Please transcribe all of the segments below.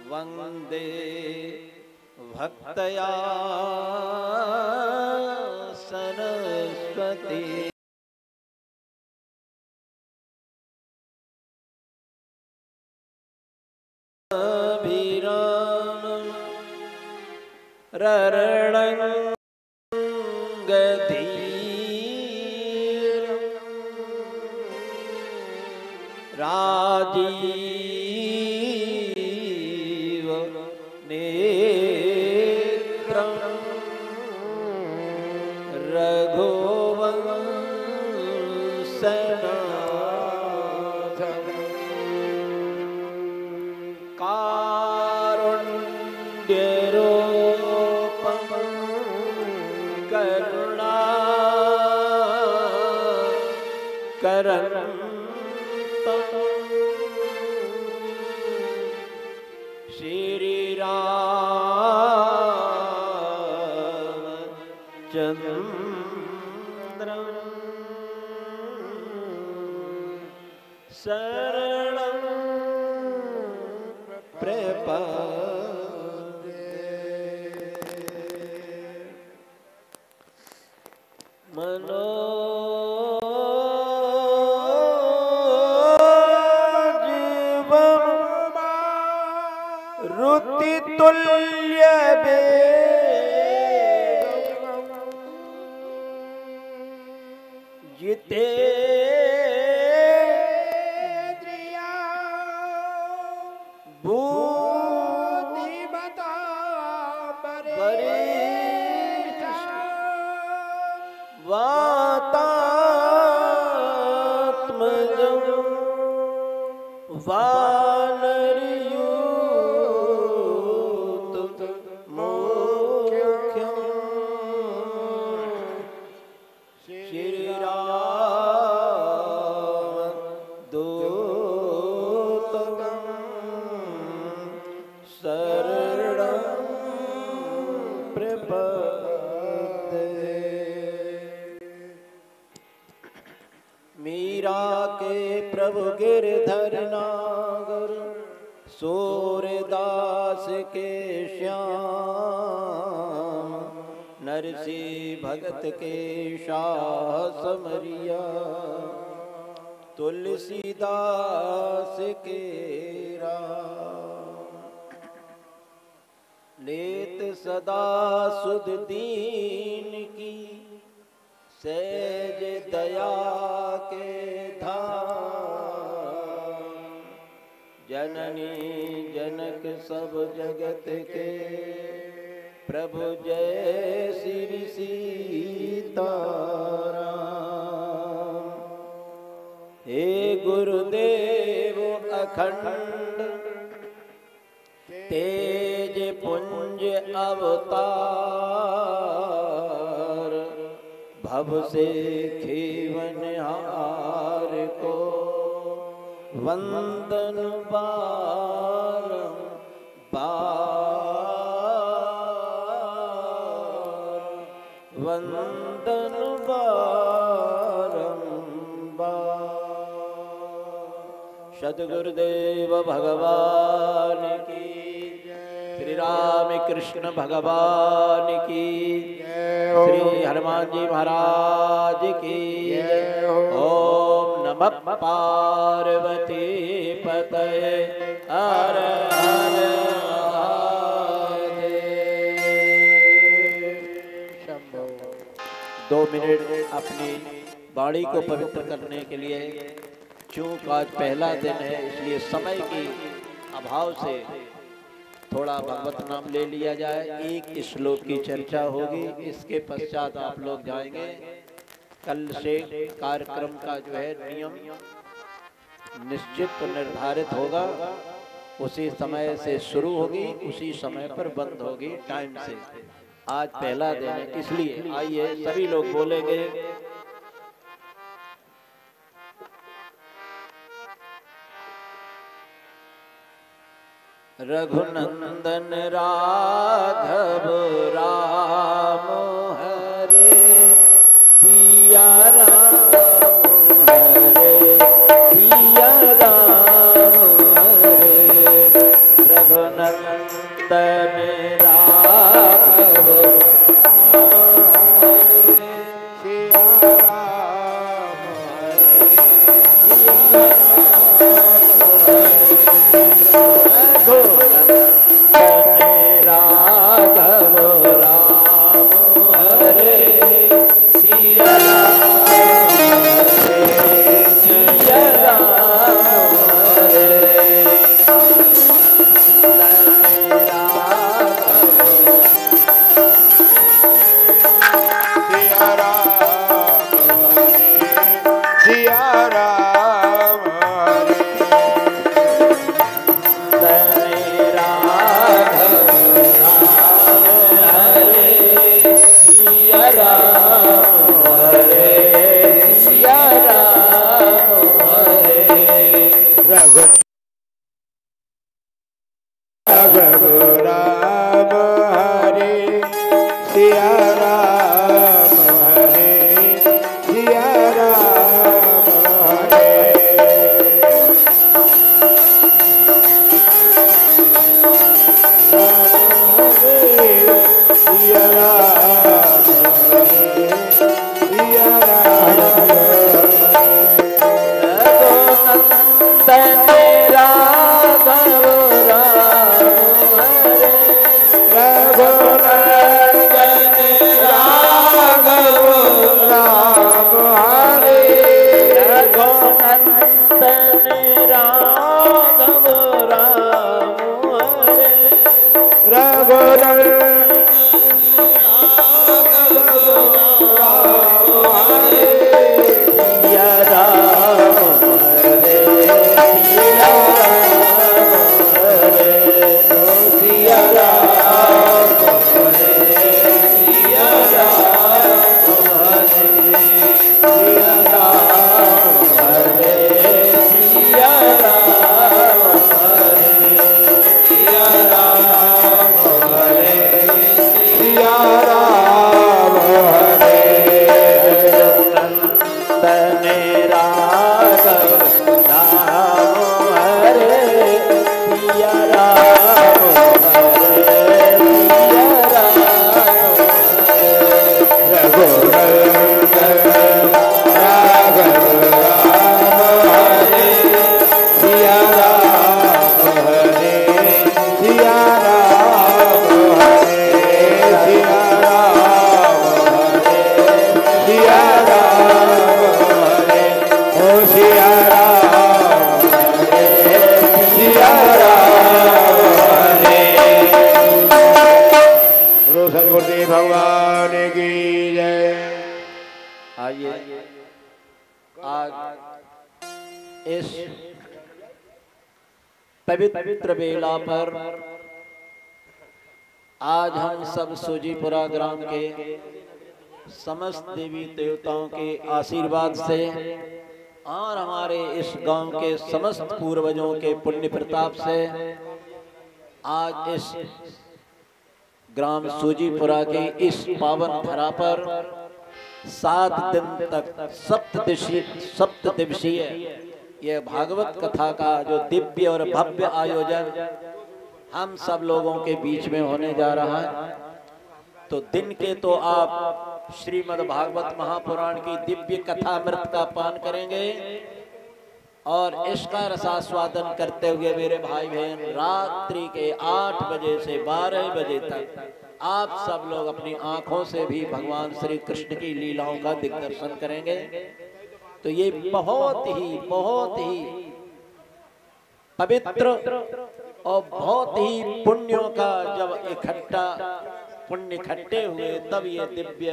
वंदे भक्तया सरस्वती। अभिराम रणंगधीर राजीव नेत्रं रघुवंशनाथं कारुण्यरूपं करुणाकरं श्री रामचंद्रं शरणं प्रपद्ये। ऋतितुल्य जितेन्द्रिया बुद्धिमता वातात्मजं वानरयूत मोख्यं श्री रामदूतं शरणं प्रपद्ये। मीरा के प्रभु गिरधर नागर सूरदास के श्याम नरसी भगत के शाह समरिया तुलसीदास के राम। लेत सदा सुध दीन की सहज दया के धाम जननी जनक सब जगत के प्रभु जय श्री सीताराम। हे गुरुदेव अखंड तेज पुंज अवतार भव से खेवनहार को वंदन बारंबार वंदन बारंबार। सद्गुरुदेव भगवान की श्री रामकृष्ण भगवान की श्री हनुमान जी महाराज की ओम नमः पार्वती पतये हर हर शंभो। 2 मिनट अपनी वाणी को पवित्र करने के लिए, चूंकि आज पहला दिन है इसलिए समय की अभाव से थोड़ा भगवत नाम ले लिया जाए। एक श्लोक की चर्चा होगी, इसके पश्चात आप लोग जाएंगे। कल से कार्यक्रम का जो है नियम निश्चित निर्धारित होगा, उसी समय से शुरू होगी, उसी समय पर बंद होगी टाइम से। आज पहला दिन है इसलिए आइए सभी लोग बोलेंगे। रघुनंदन राघव राम हरे सिया राम हरे सिया राम हरे रघुनंदन रघुनंदन राघव राम हरे रघुनंदन राम हरे सिया राम हरे सिया राम हरे सिया राम हरे सिया राम हरे सिया राम हरे सिया राम हरे सिया राम हरे सिया राम हरे नंदन राघव राम हरे सिया राम हरे सिया राम हरे रघुनंदन राघव राम हरे सिया राम हरे सिया राम हरे सिया राम हरे सिया राम हरे ओ सिया राम हरे सिया राम हरे। बोलो सद्गुरुदेव भगवान की जय। आइए आज इस पवित्र बेला पर आज हम सब सूजीपुरा ग्राम के समस्त देवी देवताओं के आशीर्वाद से और हमारे इस गांव के समस्त पूर्वजों के पुण्य प्रताप से आज इस ग्राम सूजीपुरा के इस पावन धरा पर 7 दिन तक सप्तदिवसीय यह भागवत कथा का जो दिव्य और भव्य आयोजन हम सब लोगों के बीच में होने जा रहा है। तो दिन के तो आप श्रीमद् भागवत महापुराण की दिव्य कथामृत का पान करेंगे और इसका रसास्वादन करते हुए मेरे भाई बहन रात्रि के 8 बजे से 12 बजे तक आप सब लोग अपनी आंखों से भी भगवान श्री कृष्ण की लीलाओं का दिग्दर्शन करेंगे। तो ये बहुत ही पवित्र और बहुत ही पुण्यों का जब पुण्य इकट्ठे हुए तब ये दिव्य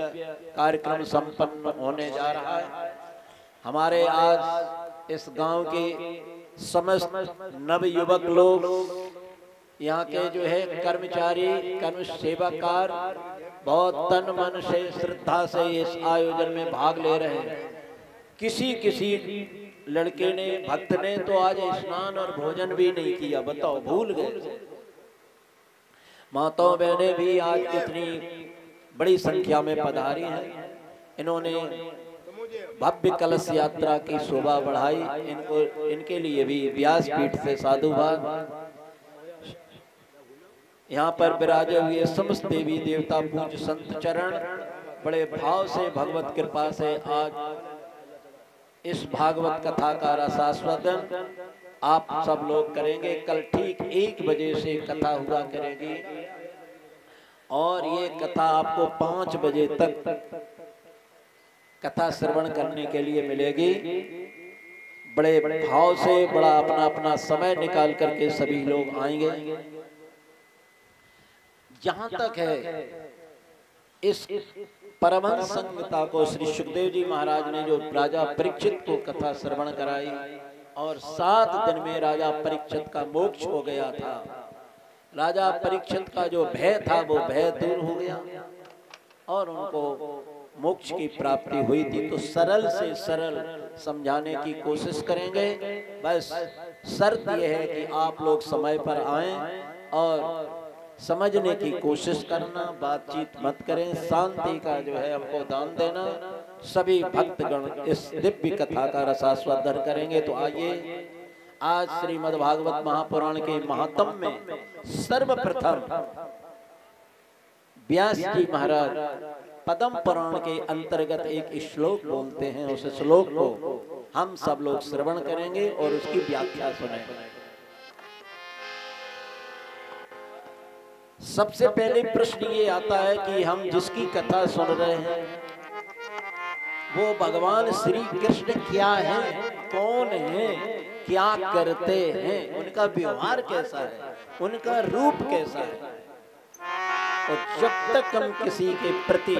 कार्यक्रम संपन्न होने जा रहा है। हमारे आज इस गांव के समस्त नवयुवक लोग यहाँ के जो है कर्मचारी कर्म सेवाकार बहुत तन मन से श्रद्धा से इस आयोजन में भाग ले रहे हैं। किसी लड़के ने भक्त ने तो आज स्नान और भोजन भी नहीं किया, बताओ भूल गए। माताओं बहनें भी आज इतनी बड़ी संख्या में पधारी हैं। इन्होंने भव्य कलश यात्रा की शोभा बढ़ाई। इनके लिए भी व्यासपीठ से साधुवाद। यहाँ पर विराजे हुए समस्त देवी देवता पूज्य संत चरण बड़े भाव से भगवत कृपा से आज इस भागवत कथा का रसास्वादन आप सब लोग करेंगे। कल ठीक 1 बजे से कथा हुआ करेगी और ये कथा आपको 5 बजे तक कथा श्रवण करने के लिए मिलेगी। बड़े भाव से बड़ा अपना समय निकाल करके सभी लोग आएंगे। जहां तक है इस परमहंस संहिता को श्री सुखदेव जी महाराज ने जो राजा परीक्षित को कथा श्रवण कराई और 7 दिन में राजा परीक्षित का मोक्ष हो गया था। राजा परीक्षित का जो भय था वो भय दूर हो गया और उनको मोक्ष की प्राप्ति हुई थी। तो सरल से सरल समझाने की कोशिश करेंगे। बस शर्त यह है कि आप लोग समय पर आएं और समझने की कोशिश करना, बातचीत मत करें, शांति का जो है हमको दान देना। सभी भक्तगण इस दिव्य कथा का रसास्वादन करेंगे। तो आइए आज श्रीमद् भागवत महापुराण के महात्म में सर्वप्रथम व्यास जी महाराज पद्म पुराण के अंतर्गत एक श्लोक बोलते हैं। उस श्लोक को हम सब लोग श्रवण करेंगे और उसकी व्याख्या सुनेंगे। सबसे पहले प्रश्न ये आता है कि हम जिसकी कथा सुन रहे हैं वो भगवान श्री कृष्ण क्या है, कौन हैं, क्या करते हैं, उनका व्यवहार कैसा है, उनका रूप कैसा है। और जब तक हम किसी के प्रति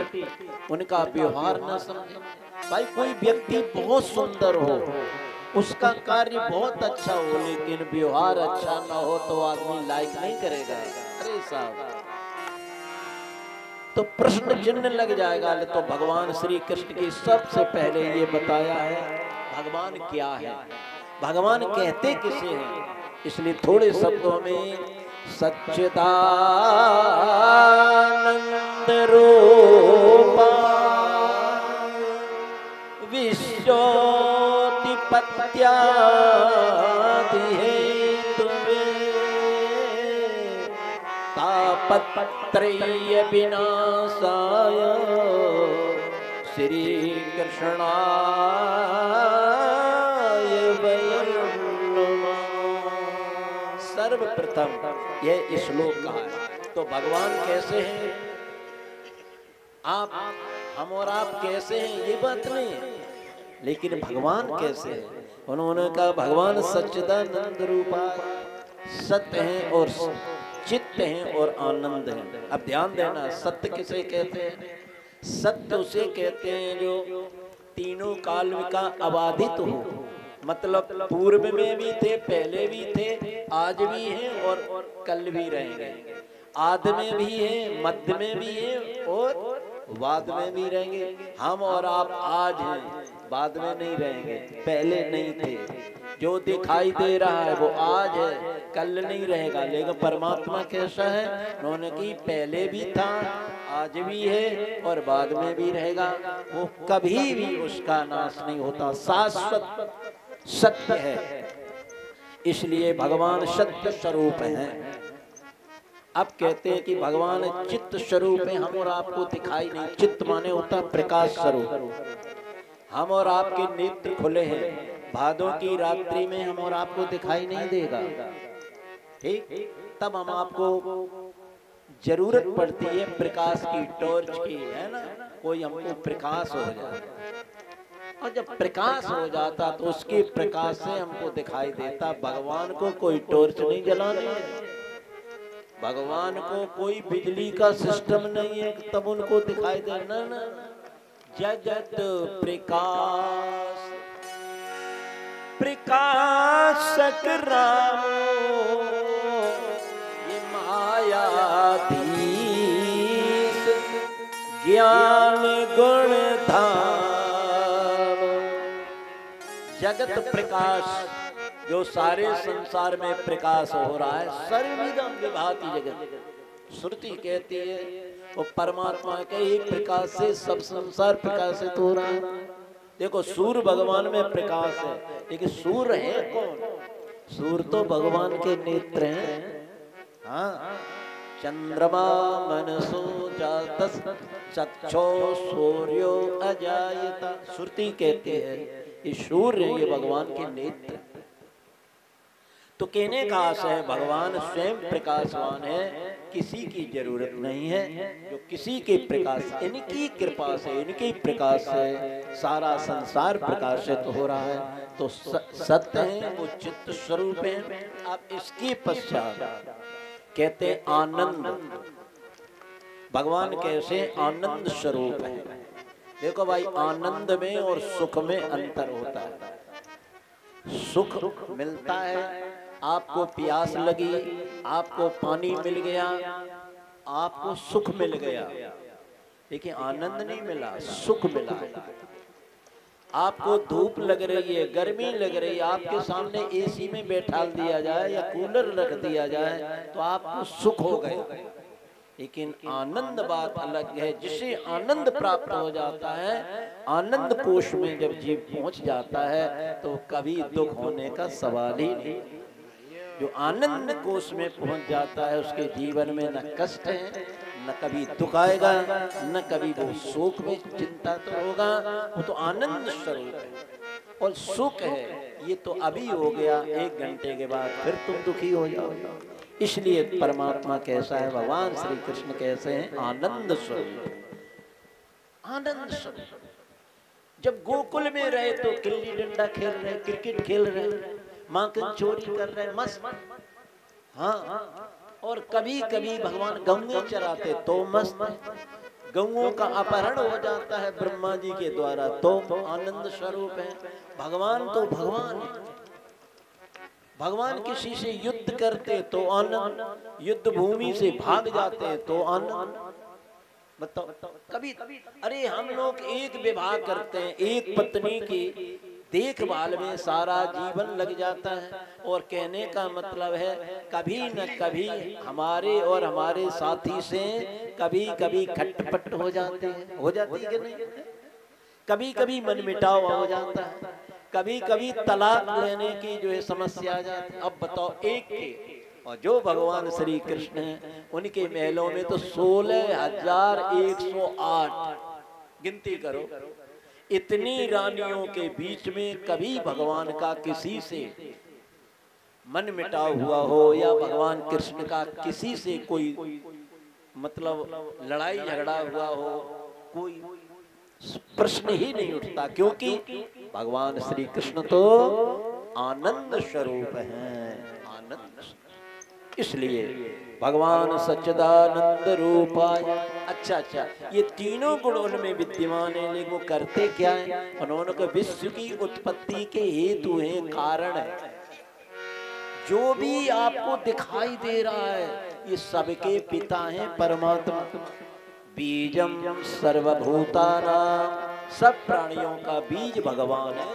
उनका व्यवहार न समझें, भाई कोई व्यक्ति बहुत सुंदर हो, उसका कार्य बहुत अच्छा हो, लेकिन व्यवहार अच्छा ना हो तो आदमी लाइक नहीं करेगा। अरे साहब, तो प्रश्न चिन्ह लग जाएगा। तो भगवान श्री कृष्ण की सबसे पहले ये बताया है भगवान क्या है, भगवान कहते किसे हैं। इसलिए थोड़े शब्दों में सच्चिदानंद रूपा विश्वोत्पत्त्यादि हेतु तापत्रय विनाशाय श्री कृष्णाय वयं नमः। सर्वप्रथम यह श्लोक कहा है। तो भगवान कैसे हैं, आप हम और आप कैसे हैं ये बात नहीं है, लेकिन भगवान कैसे हैं। उन्होंने कहा भगवान सच्चिदानंद रूपा, सत्य हैं और चित्त हैं और आनंद हैं। अब ध्यान देना, सत्य किसे कहते हैं, सत्य उसे कहते हैं जो तीनों काल का अबाधित हो, मतलब पूर्व में भी थे, पहले भी थे, आज भी हैं और कल भी रहेंगे। आदि में भी है, मध्य में भी है और बाद में भी रहेंगे। हम और आप आज हैं, बाद में नहीं रहेंगे, पहले नहीं थे। जो दिखाई दे रहा है वो आज है, कल नहीं रहेगा। लेकिन परमात्मा कैसा है, उन्होंने की पहले भी था, आज भी है और बाद में भी रहेगा। वो कभी भी उसका नाश नहीं होता, शाश्वत सत्य है। इसलिए भगवान सत्य स्वरूप हैं। अब कहते हैं कि भगवान चित्त स्वरूप है, हम और आपको दिखाई नहीं। चित्त माने होता प्रकाश स्वरूप। हम और आपके नेत्र खुले हैं, भादों की रात्रि में हम और आपको दिखाई नहीं देगा, ठीक। तब हम आपको जरूरत पड़ती है प्रकाश की, टॉर्च की, है ना, कोई हमको प्रकाश हो जाए। और जब प्रकाश हो जाता तो उसके प्रकाश से हमको दिखाई देता। भगवान को कोई टॉर्च नहीं जलानी है, भगवान को कोई बिजली का सिस्टम नहीं है तब उनको दिखाई देना ना। जगत प्रकाश प्रकाशक रामो, ये मायाधीश ज्ञान गुण धाम। जगत प्रकाश जो सारे संसार में प्रकाश हो रहा है, सर्वविदं विभाति जगत। श्रुति कहती है वो परमात्मा के ही प्रकाश से सब संसार प्रकाशित हो रहा है। देखो सूर्य भगवान में प्रकाश है, लेकिन सूर्य है कौन, सूर्य तो भगवान के नेत्र हैं। हाँ, चंद्रमा मनसो जातस् चक्षो सूर्यो अजायता। श्रुति कहती है ये सूर्य, ये भगवान के नेत्र। तो कहने का आशय है भगवान स्वयं प्रकाशवान है, किसी की जरूरत नहीं है। जो किसी के प्रकाश, इनकी कृपा से, इनके प्रकाश से सारा संसार प्रकाशित हो रहा है। तो सत्य है, वो चित्त स्वरूप है। अब इसके पश्चात कहते हैं आनंद। भगवान कैसे आनंद स्वरूप है। देखो भाई, आनंद में और सुख में अंतर होता है। सुख मिलता है, आपको प्यास लगी, आपको पानी मिल गया, आपको सुख मिल गया, लेकिन आनंद नहीं मिला, सुख मिला। आपको धूप लग रही है, गर्मी लग रही है, आपके सामने एसी में बैठा दिया जाए या कूलर रख दिया जाए तो आपको सुख हो गया। लेकिन आनंद बात अलग है। जिसे आनंद प्राप्त हो जाता है, आनंद कोश में जब जीव पहुंच जाता है तो कभी दुख होने का सवाल ही नहीं। जो आनंद कोश में पहुंच जाता है उसके जीवन में न कष्ट है, न कभी दुख आएगा, न कभी वो शोक में चिंता तो होगा। वो तो आनंद स्वरूप है। और सुख है ये तो अभी हो गया, 1 घंटे के बाद फिर तुम दुखी हो जाओगे। इसलिए परमात्मा कैसा है, भगवान श्री कृष्ण कैसे हैं, आनंद स्वरूप। आनंद स्वरूप जब गोकुल में रहे तो गिल्ली डंडा खेल रहे, क्रिकेट खेल रहे, माखन चोरी कर रहे, मस्त। हाँ, और कभी कभी भगवान गऊ चराते तो मस्त। गऊओं का अपहरण हो जाता है ब्रह्मा जी के द्वारा तो आनंद स्वरूप है। भगवान तो भगवान है। भगवान किसी से युद्ध करते तो आनंद, युद्ध भूमि से भाग जाते तो आनंद। बताओ कभी अरे हम लोग एक विवाह करते हैं, एक पत्नी की देखभाल में सारा जीवन लग जाता है। और कहने का मतलब है कभी न कभी हमारे और हमारे साथी से कभी कभी खटपट हो जाते हैं, हो जाती है कि नहीं? कभी कभी मनमुटाव हो जाता है, कभी कभी तलाक लेने की जो है समस्या आ जाती है। अब बताओ एक के और जो भगवान श्री कृष्ण हैं उनके महलों में तो 16,108 गिनती करो। इतनी रानियों के बीच में कभी भगवान का किसी से मन मिटाव हुआ हो या भगवान कृष्ण का किसी से कोई मतलब लड़ाई झगड़ा हुआ हो, कोई प्रश्न ही नहीं उठता, क्योंकि भगवान श्री कृष्ण तो आनंद स्वरूप हैं। आनंद, इसलिए भगवान सच्चिदानंद रूपाय। अच्छा, ये तीनों गुण उनमें विद्यमान है, लेकिन वो करते क्या है? उन्होंने कहा विश्व की उत्पत्ति के हेतु है, कारण है। जो भी आपको दिखाई दे रहा है ये सबके पिता हैं परमात्मा। बीजम सर्वभूतानां, सब प्राणियों का बीज भगवान है।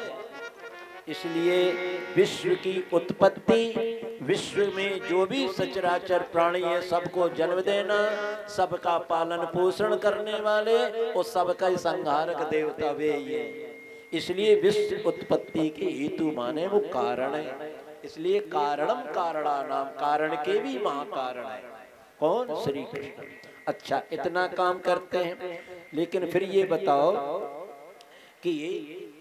इसलिए विश्व की उत्पत्ति, विश्व में जो भी सचराचर प्राणी है सबको जन्म देना, सबका पालन पोषण करने वाले और सबका संहारक देवता वे ही है। इसलिए विश्व उत्पत्ति के हेतु माने वो कारण है। इसलिए कारणम कारणानाम, कारण के भी महाकारण है। कौन? श्री कृष्ण। अच्छा, इतना काम करते हैं, लेकिन फिर ये बताओ कि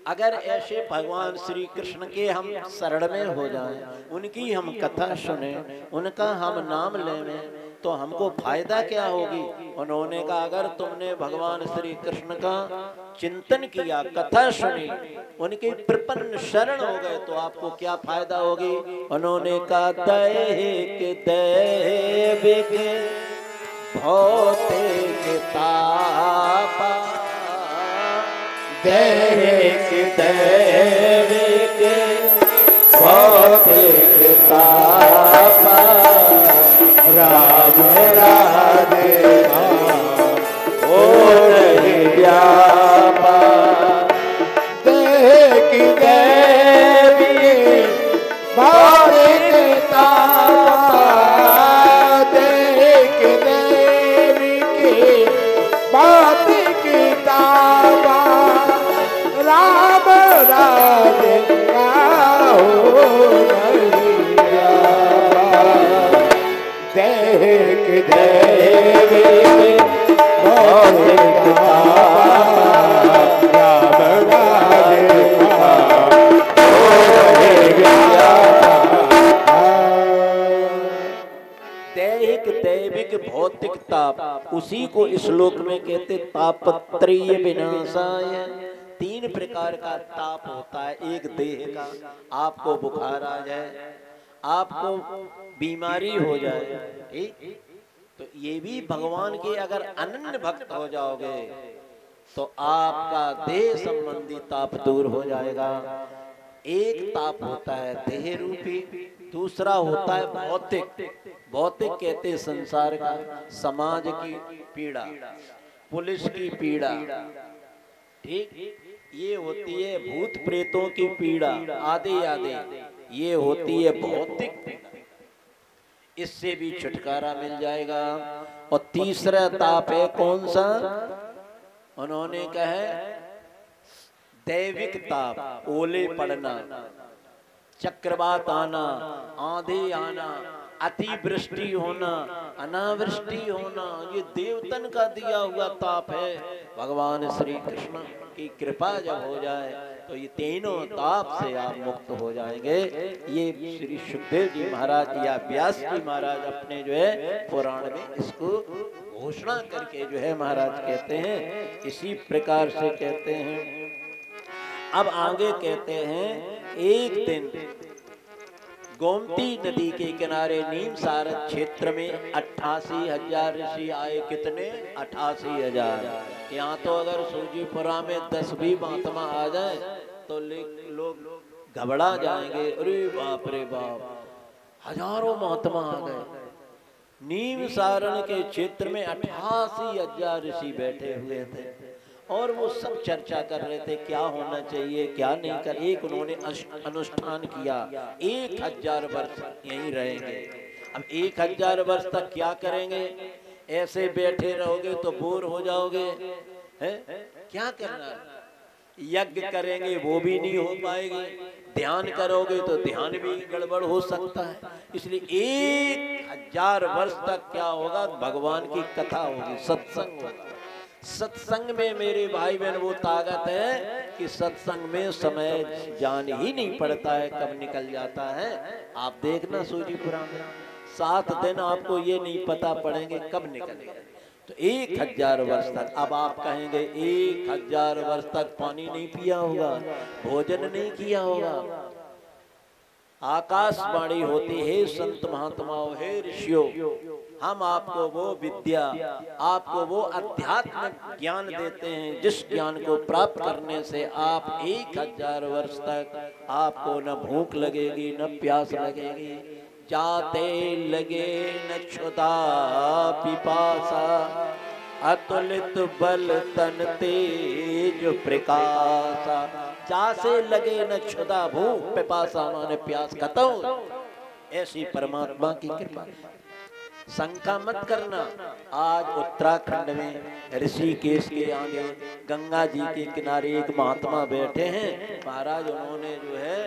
अगर ऐसे भगवान श्री कृष्ण के हम शरण में हो जाएं, उनकी हम कथा सुने, उनका हम नाम लें, तो हमको फायदा क्या होगी? उन्होंने कहा अगर तुमने भगवान श्री कृष्ण का चिंतन किया, कथा सुनी, उनके प्रपन्न शरण हो गए तो आपको क्या फायदा होगी? उन्होंने कहा दैहिक दैविक भौतिक तापा, दैहिक दैविक भौतिक तापा, राम राधे ओ नहीं व्यापा। दैहिक दैविक भौतिक तापा, दैहिक दैविक भौतिक तापा, राम राधे दैहिक दैविक भौतिक तापा, राम राधे दैहिक दैविक भौतिक ताप, उसी को इस श्लोक में कहते तापत्रयी विनाशाय। 3 प्रकार का ताप होता है। एक देह का, आपको बुखार आ जाए, आपको बीमारी हो जाए, ठीक, तो ये भी भगवान के अगर अनन्य भक्त हो जाओगे तो आपका देह संबंधी ताप दूर हो जाएगा। एक ताप होता है देह रूपी, दूसरा होता है भौतिक। भौतिक कहते संसार का, समाज की पीड़ा, पुलिस की पीड़ा, ठीक, ये होती है भूत प्रेतों की पीड़ा आदि आदि, ये होती है भौतिक पीड़ा। इससे भी छुटकारा मिल जाएगा। और तीसरा ताप है कौन सा? उन्होंने कहा दैविक ताप, ओले पड़ना, चक्रवात आना, आंधी आना, अतिवृष्टि होना, अनावृष्टि होना, ये देवतन का दिया हुआ ताप है। भगवान श्री कृष्ण की कृपा जब हो जाए तो ये तीनों ताप से आप मुक्त हो जाएंगे। ये श्री सुखदेव जी महाराज या व्यास जी महाराज अपने जो है पुराण में इसको घोषणा करके जो है महाराज कहते हैं, इसी प्रकार से कहते हैं अब आगे कहते हैं एक दिन गोमती नदी के किनारे नीम सारद क्षेत्र में 88,000 ऋषि आए। कितने? 88,000। यहाँ तो अगर सूजीपुरा में 10 भी महात्मा आ जाए तो लोग घबरा जाएंगे, अरे बाप रे बाप, हजारों महात्मा आ गए। नीम सारण के क्षेत्र में 88,000 ऋषि बैठे हुए थे और वो सब चर्चा कर रहे थे क्या होना चाहिए क्या नहीं कर। एक उन्होंने अनुष्ठान किया, 1000 वर्ष यहीं रहेंगे। अब 1000 वर्ष तक क्या करेंगे? ऐसे बैठे रहोगे तो बोर हो जाओगे, है? क्या करना? यज्ञ करेंगे वो भी नहीं हो पाएगी, ध्यान करोगे तो ध्यान भी गड़बड़ हो सकता है। इसलिए 1000 वर्ष तक क्या होगा? भगवान की कथा होगी, सत्संग होगा। सत्संग में मेरे भाई बहन वो ताकत है कि सत्संग में समय जान ही नहीं पड़ता है, कब निकल जाता है। आप देखना सूजीपुरा में 7 दिन आपको ये नहीं पता पड़ेंगे कब निकलेगा। तो 1000 वर्ष तक। अब आप कहेंगे 1000 वर्ष तक पानी नहीं पिया होगा, भोजन नहीं किया होगा। आकाशवाणी होती है, संत महात्माओं, हे ऋषियों, हम आपको वो विद्या, आपको वो आध्यात्मिक ज्ञान देते हैं जिस ज्ञान को प्राप्त करने से आप 1000 वर्ष तक आपको न भूख लगेगी न प्यास लगेगी, जाते लगे न क्षुधा पिपासा, अतुलित बल तन तेज प्रकाशा। जासे लगे न क्षुधा भूख पिपासा माने प्यास खत्म। ऐसी परमात्मा की कृपा। शंका मत करना। आज उत्तराखंड में ऋषिकेश के आगे गंगा जी के किनारे एक महात्मा बैठे हैं। महाराज उन्होंने जो है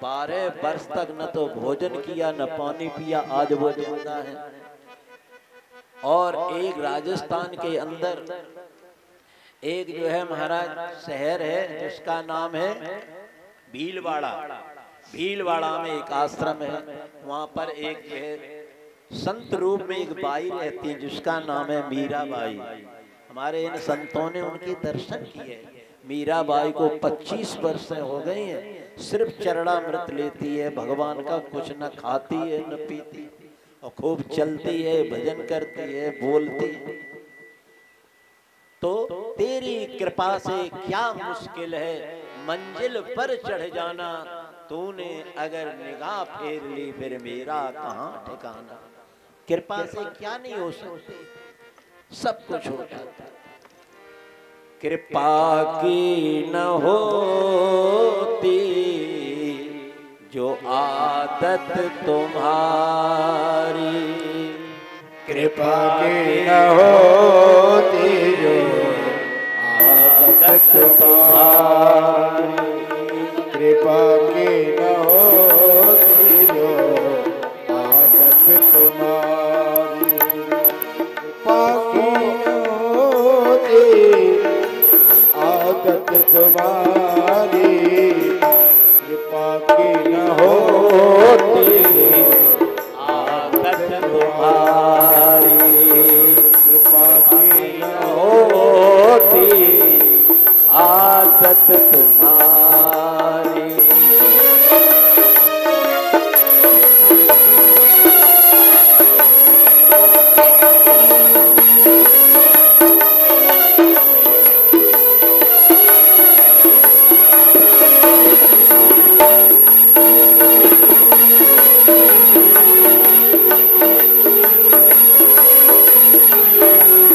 12 वर्ष तक न तो भोजन किया न पानी पिया, आज वो जिंदा है। और एक राजस्थान के अंदर एक जो है महाराज शहर है जिसका नाम है भीलवाड़ा। भीलवाड़ा में एक आश्रम है, वहां पर एक जो है संत रूप में एक बाई रहती है जिसका नाम है मीराबाई। हमारे इन संतों ने उनके दर्शन किए। मीराबाई को 25 वर्ष हो गए हैं, सिर्फ चरणामृत लेती है, भगवान का कुछ न खाती है न पीती, और खूब चलती है, भजन करती है, बोलती है। तो तेरी कृपा से क्या मुश्किल है मंजिल पर चढ़ जाना, तूने अगर निगाह फेर ली फिर मेरा कहाँ ठिकाना। कृपा से क्या नहीं हो सकते, सब कुछ हो जाता। कृपा की न होती जो आदत तुम्हारी, कृपा की न होती जो आदत तुम्हारी, कृपा की न होती जो आदत तुम्हारी, कृपा की न होती आदत तुम्हारी, कृपा की न होती आदत तुम्हारी, कृपा की न होती आदत तुम्हारी।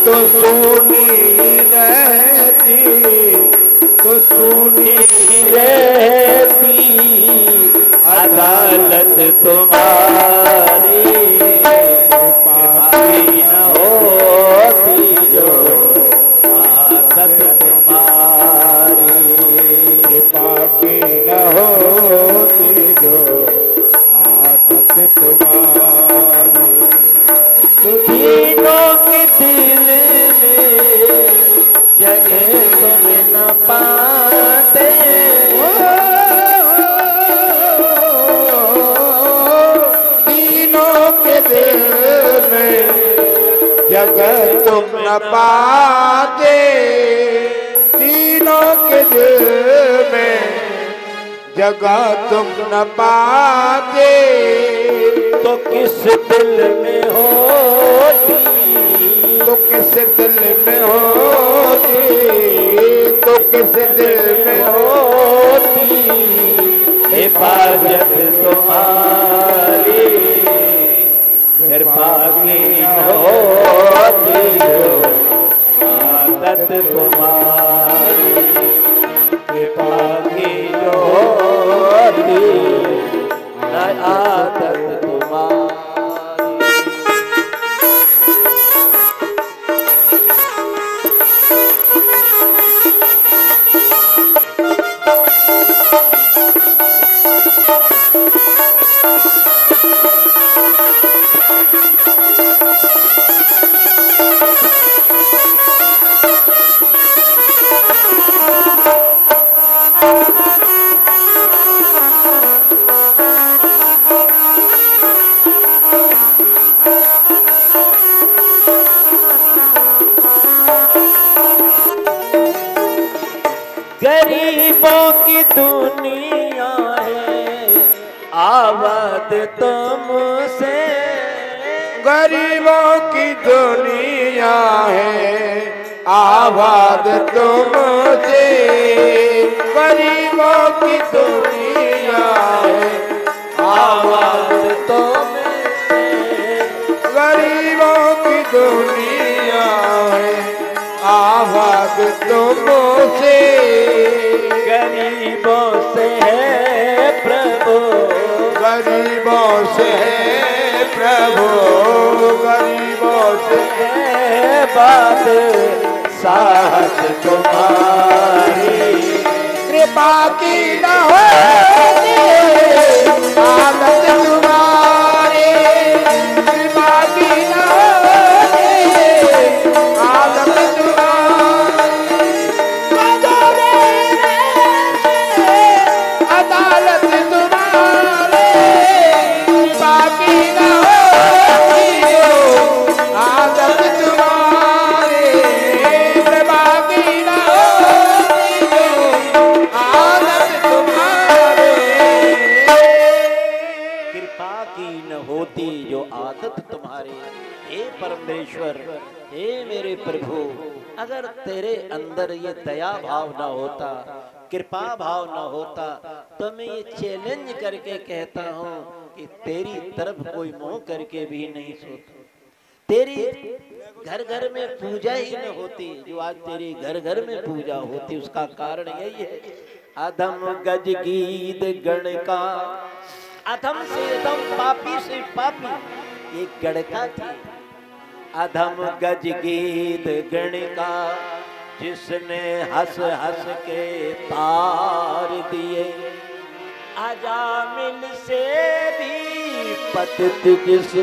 तो सुनी रहती, तो सुनी रहती अदालत तुम्हारी, कृपा की न होती जो आदत तुम्हारी, कृपा की न होती जो आदत तुम्हारी। तो तीनों के दिल में जगह तुम न पाते, तीनों के दिल में जगह तुम न पाते, तीनों के के दिल में जगह तुम न पाते, तो किस दिल में होती, तो किस दिल में होती, तो किस दिल में होती हिफाजत तुम्हारी, कृपा की होती जो आदत तुम्हारी, कृपा की जो होती आदत तुम्हारी। गरीबों की दुनिया है आबाद तुमसे, गरीबों की दुनिया है आबाद तुमसे, गरीबों की दुनिया है आबाद तुमसे, गरीबों की दुनिया है आबाद तुमसे, गरीबों से है प्रभु, गरीबों से है प्रभु, गरीबों से है बात साथ तुम्हारी, कृपा की न होती आदत तुम्हारी, कृपा की न होती आदत तुम्हारी, अदालत तुम्हारी, कृपा की न होती आदत तुम्हारी, कृपा की न होती आदत तुम्हारी, कृपा की न होती जो आदत तुम्हारी। हे परमेश्वर, हे मेरे प्रभु, अगर तेरे अंदर ये दया भाव ना होता, कृपा भाव ना होता, तो मैं ये चैलेंज करके कहता हूँ कि तेरी तरफ कोई मुंह करके भी नहीं सोता, तेरी घर घर में पूजा ही न होती जो आज तेरी घर घर में पूजा होती। उसका कारण यही है, अधम गज गीत गण का, अधम से अधम पापी से पापी एक गणका थी, अधम गज गीत गण का, जिसने हंस हंस के तार दिए, अजामिल से भी पतित जिस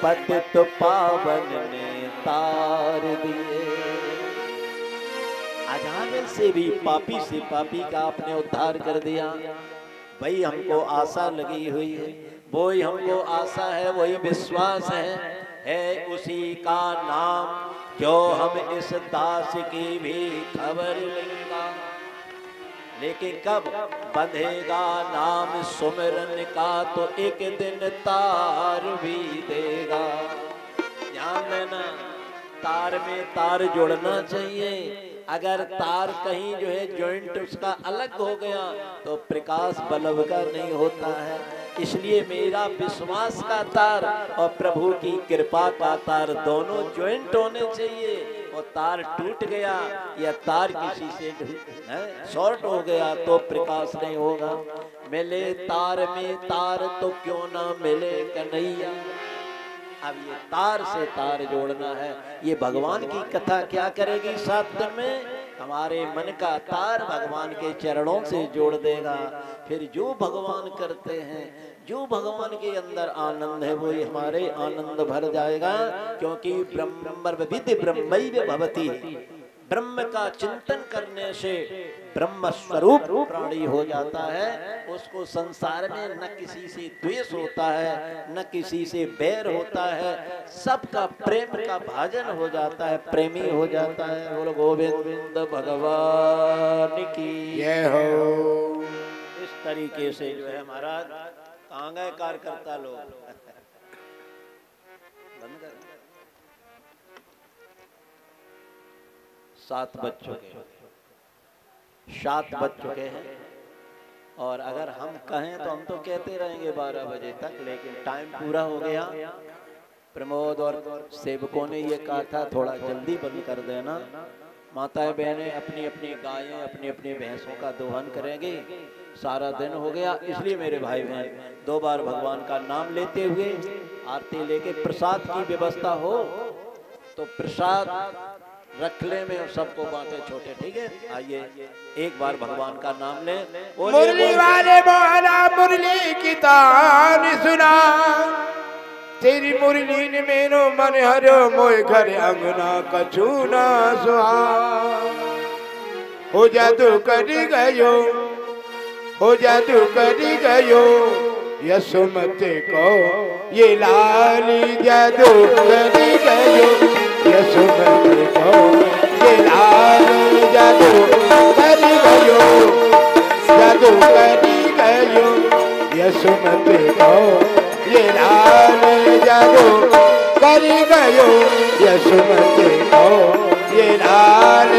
पतित पावन ने तार दिए, अजामिल से भी पापी से पापी का आपने उद्धार कर दिया। वही हमको आशा लगी हुई है, वही हमको आशा है, वही विश्वास है उसी का नाम जो हम इस दास की भी खबर लेगा। लेकिन कब बंधेगा नाम सुमिरन का, तो एक दिन तार भी देगा। ध्यान देना, तार में तार जोड़ना चाहिए। अगर तार कहीं जो है जॉइंट उसका अलग हो गया तो प्रकाश बल्ब का नहीं होता है। इसलिए मेरा विश्वास का तार और प्रभु की कृपा का तार दोनों जॉइंट होने चाहिए। और तार टूट गया या तार किसी से शॉर्ट हो गया तो प्रकाश नहीं होगा। मिले तार में तार तो क्यों ना मिले कन्हैया। अब ये तार से तार जोड़ना है। ये भगवान की कथा क्या करेगी साथ में, हमारे मन का तार भगवान के चरणों से जोड़ देगा। फिर जो भगवान करते हैं, जो भगवान के अंदर आनंद है वही हमारे आनंद भर जाएगा। क्योंकि ब्रह्म विद्य ब्रह्मैव भवति, ब्रह्म का चिंतन करने से ब्रह्म स्वरूप प्राणी हो जाता है। उसको संसार में न किसी से द्वेष होता है, न किसी से बैर होता है, सबका प्रेम का भाजन हो जाता है, प्रेमी हो जाता है। बोलो गोविंद भगवान की जय हो। इस तरीके से जो है महाराज कहाँ गए कार्यकर्ता लोग? बंद कर। 7 बज चुके हैं, 7 बज चुके हैं। और अगर हम कहें तो हम तो कहते रहेंगे 12 बजे तक, लेकिन टाइम पूरा हो गया। प्रमोद और सेवकों ने ये कहा था थोड़ा जल्दी बंद कर देना। माताएं बहनें अपनी अपनी गायें अपनी अपनी भैंसों का दोहन करेंगे। सारा दिन हो गया, इसलिए मेरे भाई बहन 2 बार भगवान का नाम लेते हुए आरती लेके प्रसाद की व्यवस्था हो तो प्रसाद रखले में सबको बांटे छोटे, ठीक है। आइए एक बार भगवान का नाम ले। मुरली वाले मोहना मुरली की तान सुना, तेरी मुरली ने मेरो मन हरो मोय घर अंगना कछु ना सुहा। हो जादू करी गयो, हो जादू करी गयो यशोमती को ये लाली जादू करी गयो यशोमती को ये लाली जादू करी गयो, जादू करी गयो यशोमती को ये लाली जादू करी गयो यशोमती को ये लाल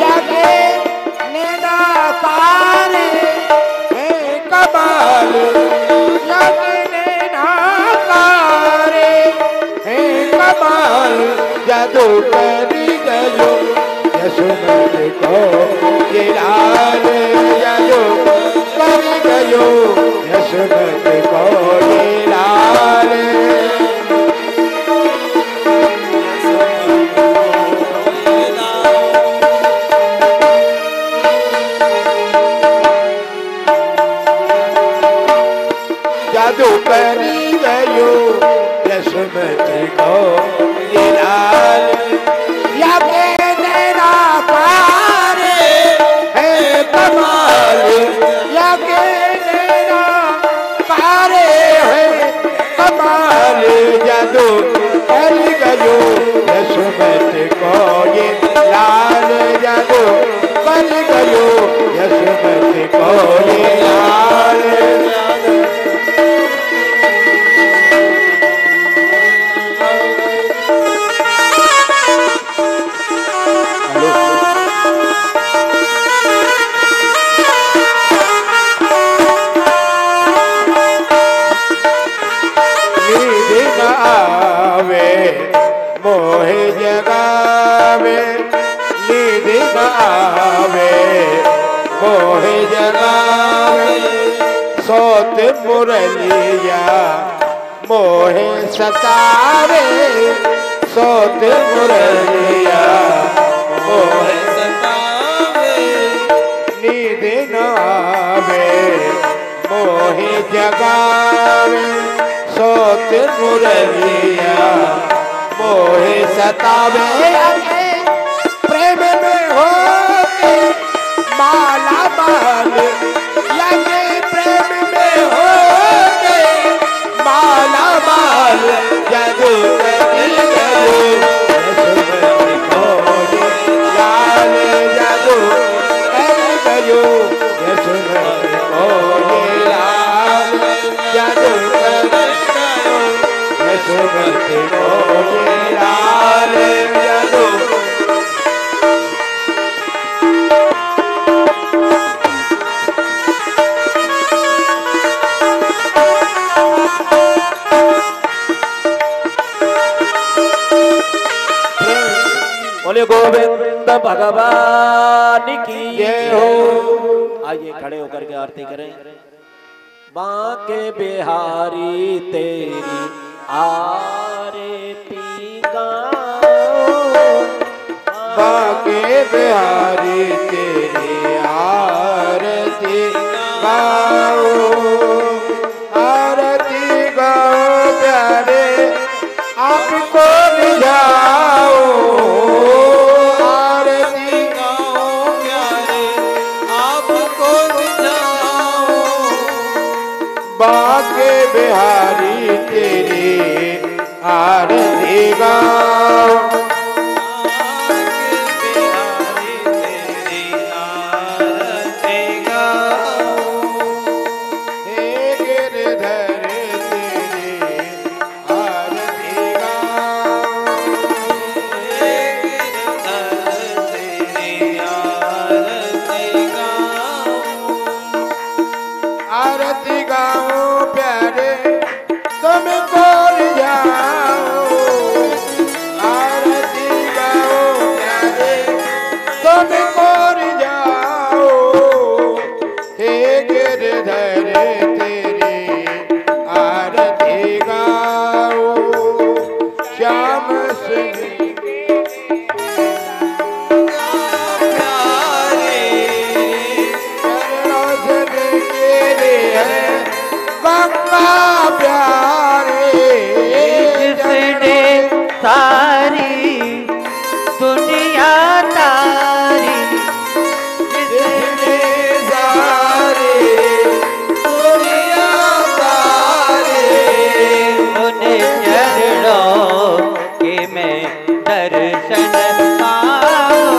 लगे नैना पारे कमाल लगे नैना पारे कमाल जादू करी गयो यशोमती को ये लाल जादू करी गयो यशोमती को ये लाल। जादू करी गयो यशोमती को ये लाल लगे नैना पारे है कमाल लगे नैना पारे है कमाल जादू करी गयो यशोमती को ये लाल जादू करी गयो यशोमती को ये लाल। मोहे जगावे नींद आवे मोहे जगावे सोत मुरलिया मोहे सतावे सोत मुरलिया मोहे सतावे नींद न आवे मोहे जगावे सोत मुरलिया मोहे सतावे प्रेम में हो माला माल लगे प्रेम में हो माला माल जादू करी गयो यशोमती को ये लाल जादू करी गयो यशोमती को ये लाल जादू करी गयो यशोमती को ये लाल जादू। बोले गोविंद भगवान की जय हो। आइए खड़े होकर के आरती करें। बांके बिहारी तेरी आरती गाओ, बांके बिहारी तेरी आरती गाओ, आरती गाओ प्यारे आपको रिझाओ, आरती आके बिहारी तेरी आरती गाऊं, आरती गाऊं प्यारे तुमको जाऊं, आरती गाऊं प्यारे तुमको जाऊं, हे गिरधर तेरी आरती गाऊं, श्याम सिंह गंगा प्यारे, जिसने सारी दुनिया तारी, जिसने सारी दुनिया तारी, उन्हें चरणों के मैं दर्शन पाऊं,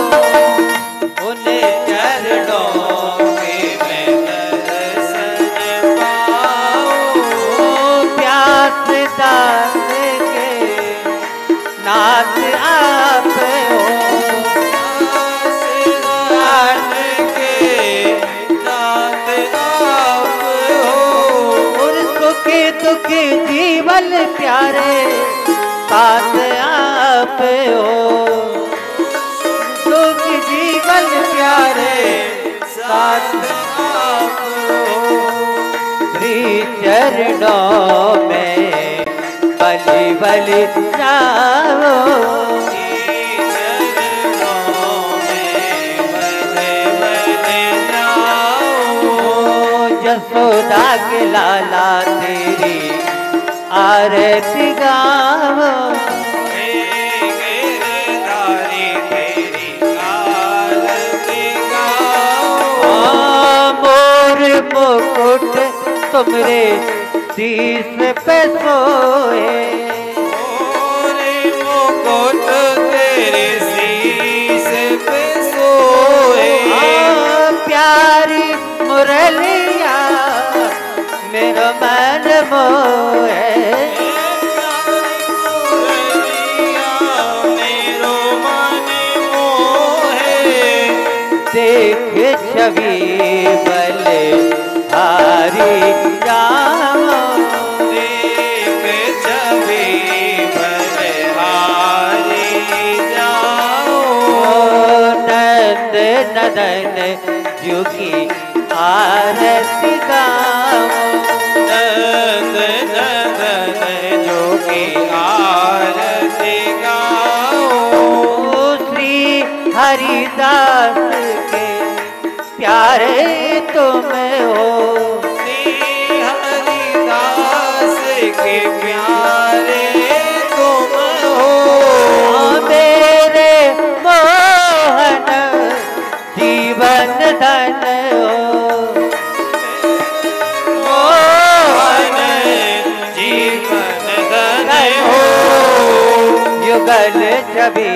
उन्हें चरणों के मैं दर्शन पाऊं। प्यास दास के नाथ आप हो, प्यास के नाथ आप हो, और सुख दुख जीवन प्यारे साथ आप हो, सुख जीवन प्यारे साथ आप हो। श्री चरणों में बलि बलि जाओ, यशोदा के लाला तेरी आरती गाओ, मोर मुकुट तुमरे शीश पे सोए, मोर मुकुट तेरे शीश पे सोए, प्यारी मुरलिया मेरा मन मोहे, देख छवि बल हारी जाओ, देख छवि बल हारी जाओ। नंद नदन जो की आरती गाओ, नंद नदन जो की आरती गाओ। श्री हरिदास के प्यारे तुम हो, श्री हरिदास के प्यारे तुम हो, मेरे मोहन जीवन धन हो, मोहन जीवन धन हो, युगल छवि